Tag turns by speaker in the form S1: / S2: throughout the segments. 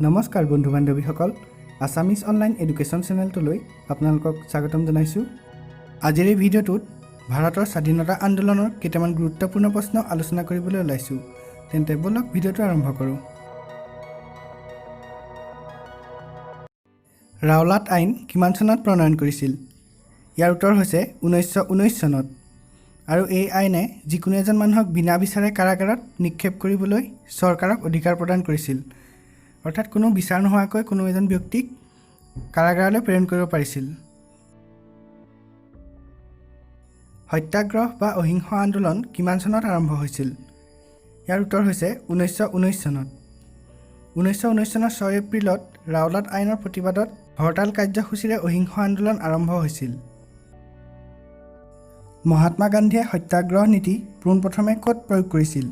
S1: নমস্কাৰ বন্ধু বান্ধৱীসকল, Assamese online education চেনেলটোলৈ আপোনালোকক স্বাগতম জনাইছোঁ। আজিৰ এই ভিডিঅ'টোত ভাৰতৰ স্বাধীনতা আন্দোলনৰ কেইটামান গুৰুত্বপূৰ্ণ প্ৰশ্ন আলোচনা কৰিবলৈ ওলাইছোঁ। তেন্তে বলক ভিডিঅ'টো আৰম্ভ কৰোঁ। ৰাওলাট আইন কিমান চনত প্ৰণয়ন কৰিছিল? ইয়াৰ উত্তৰ হৈছে 1919 চনত। আৰু এই আইনে যিকোনো এজন মানুহক বিনা বিচাৰে কাৰাগাৰত নিক্ষেপ কৰিবলৈ চৰকাৰক অধিকাৰ প্ৰদান কৰিছিল। অৰ্থাৎ কোনো বিচাৰ নোহোৱাকৈ কোনো এজন ব্যক্তিক কাৰাগাৰলৈ প্ৰেৰণ কৰিব পাৰিছিল। সত্যাগ্ৰহ বা অহিংস আন্দোলন কিমান চনত আৰম্ভ হৈছিল? ইয়াৰ উত্তৰ হৈছে 1919 চনত। 1919 চনৰ 6 এপ্ৰিলত ৰাওলাট আইনৰ প্ৰতিবাদত হৰতাল কাৰ্যসূচীৰে অহিংস আন্দোলন আৰম্ভ হৈছিল। মহাত্মা গান্ধীয়ে সত্যাগ্ৰহ নীতি পোনপ্ৰথমে ক'ত প্ৰয়োগ কৰিছিল?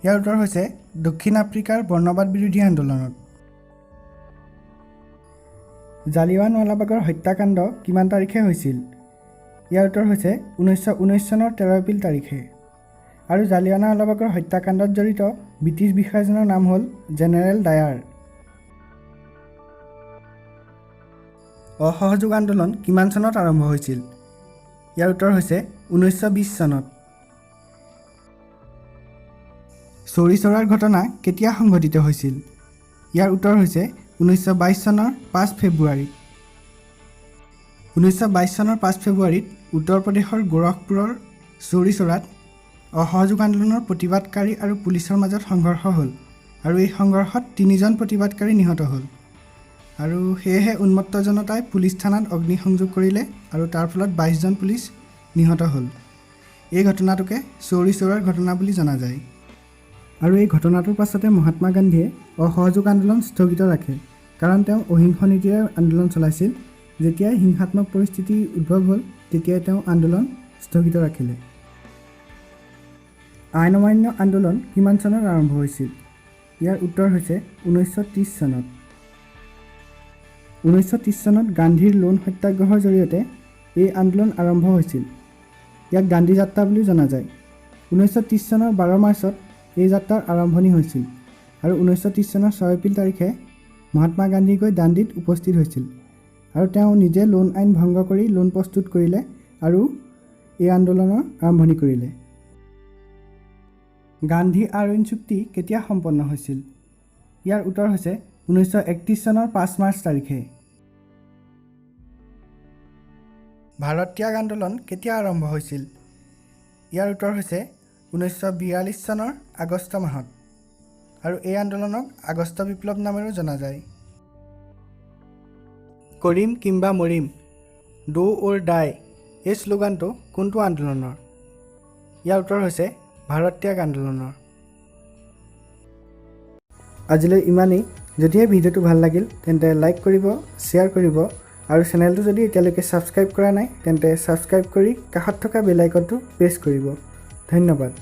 S1: ইয়াৰ উত্তৰ হৈছে দক্ষিণ আফ্ৰিকাৰ বৰ্ণবাদ বিৰোধী আন্দোলনত। জালিয়ানৱালাবাগৰ হত্যাকাণ্ড কিমান তাৰিখে হৈছিল? ইয়াৰ উত্তৰ হৈছে 1919 চনৰ 13 এপ্ৰিল তাৰিখে। আৰু জালিয়ানৱালাবাগৰ হত্যাকাণ্ডত জড়িত ব্ৰিটিছ বিষয়াজনৰ নাম হ'ল জেনেৰেল ডায়াৰ। অসহযোগ আন্দোলন কিমান চনত আৰম্ভ হৈছিল? ইয়াৰ উত্তৰ হৈছে 1920 চনত। চৌৰি চৌৰাৰ ঘটনা কেতিয়া সংঘটিত হৈছিল? ইয়াৰ উত্তৰ হৈছে 1922 চনৰ 5 ফেব্ৰুৱাৰীত। 1922 চনৰ 5 ফেব্ৰুৱাৰীত উত্তৰ প্ৰদেশৰ গোৰখপুৰৰ চৌৰি চৌৰাত অসহযোগ আন্দোলনৰ প্ৰতিবাদকাৰী আৰু পুলিচৰ মাজত সংঘৰ্ষ হ'ল আৰু এই সংঘৰ্ষত 3জন প্ৰতিবাদকাৰী নিহত হ'ল। আৰু সেয়েহে উন্মত্ত জনতাই পুলিচ থানাত অগ্নিসংযোগ কৰিলে আৰু তাৰ ফলত 22জন পুলিচ নিহত হ'ল। এই ঘটনাটোকে চৌৰি চৌৰাৰ ঘটনা বুলি জনা যায়। আৰু এই ঘটনাটোৰ পাছতে মহাত্মা গান্ধীয়ে অসহযোগ আন্দোলন স্থগিত ৰাখে, কাৰণ তেওঁ অহিংস নীতিৰে আন্দোলন চলাইছিল। যেতিয়াই হিংসাত্মক পৰিস্থিতি উদ্ভৱ হ'ল তেতিয়াই তেওঁ আন্দোলন স্থগিত ৰাখিলে। আইন অমান্য আন্দোলন কিমান চনত আৰম্ভ হৈছিল? ইয়াৰ উত্তৰ হৈছে 1930 চনত। 1930 চনত গান্ধীৰ লোণ সত্যাগ্ৰহৰ জৰিয়তে এই আন্দোলন আৰম্ভ হৈছিল। ইয়াক গান্ধী যাত্ৰা বুলিও জনা যায়। 1930 চনৰ 12 মাৰ্চত এই যাত্ৰাৰ আৰম্ভণি হৈছিল আৰু 1930 চনৰ 6 এপ্ৰিল তাৰিখে মহাত্মা গান্ধী গৈ দাণ্ডিত উপস্থিত হৈছিল আৰু তেওঁ নিজে লোণ আইন ভংগ কৰি লোণ প্ৰস্তুত কৰিলে আৰু এই আন্দোলনৰ আৰম্ভণি কৰিলে। গান্ধী আৰউইন চুক্তি কেতিয়া সম্পন্ন হৈছিল? ইয়াৰ উত্তৰ হৈছে 1931 চনৰ 5 মাৰ্চ তাৰিখে। ভাৰত ত্যাগ আন্দোলন কেতিয়া আৰম্ভ হৈছিল? ইয়াৰ উত্তৰ হৈছে 1942 চনৰ আগষ্ট মাহত আৰু এই আন্দোলনক আগষ্ট বিপ্লৱ নামেৰেও জনা যায়। কৰিম কিম্বা মৰিম, ডু অৰ ডাই এই শ্লোগানটো কোনটো আন্দোলনৰ? ইয়াৰ উত্তৰ হৈছে ভাৰত ত্যাগ আন্দোলনৰ। আজিলৈ ইমানেই। যদিহে ভিডিঅ'টো ভাল লাগিল তেন্তে লাইক কৰিব, শ্বেয়াৰ কৰিব আৰু চেনেলটো যদি এতিয়ালৈকে ছাবস্ক্ৰাইব কৰা নাই তেন্তে ছাবস্ক্ৰাইব কৰি কাষত থকা বেল আইকনটো প্ৰেছ কৰিব। ধন্যবাদ।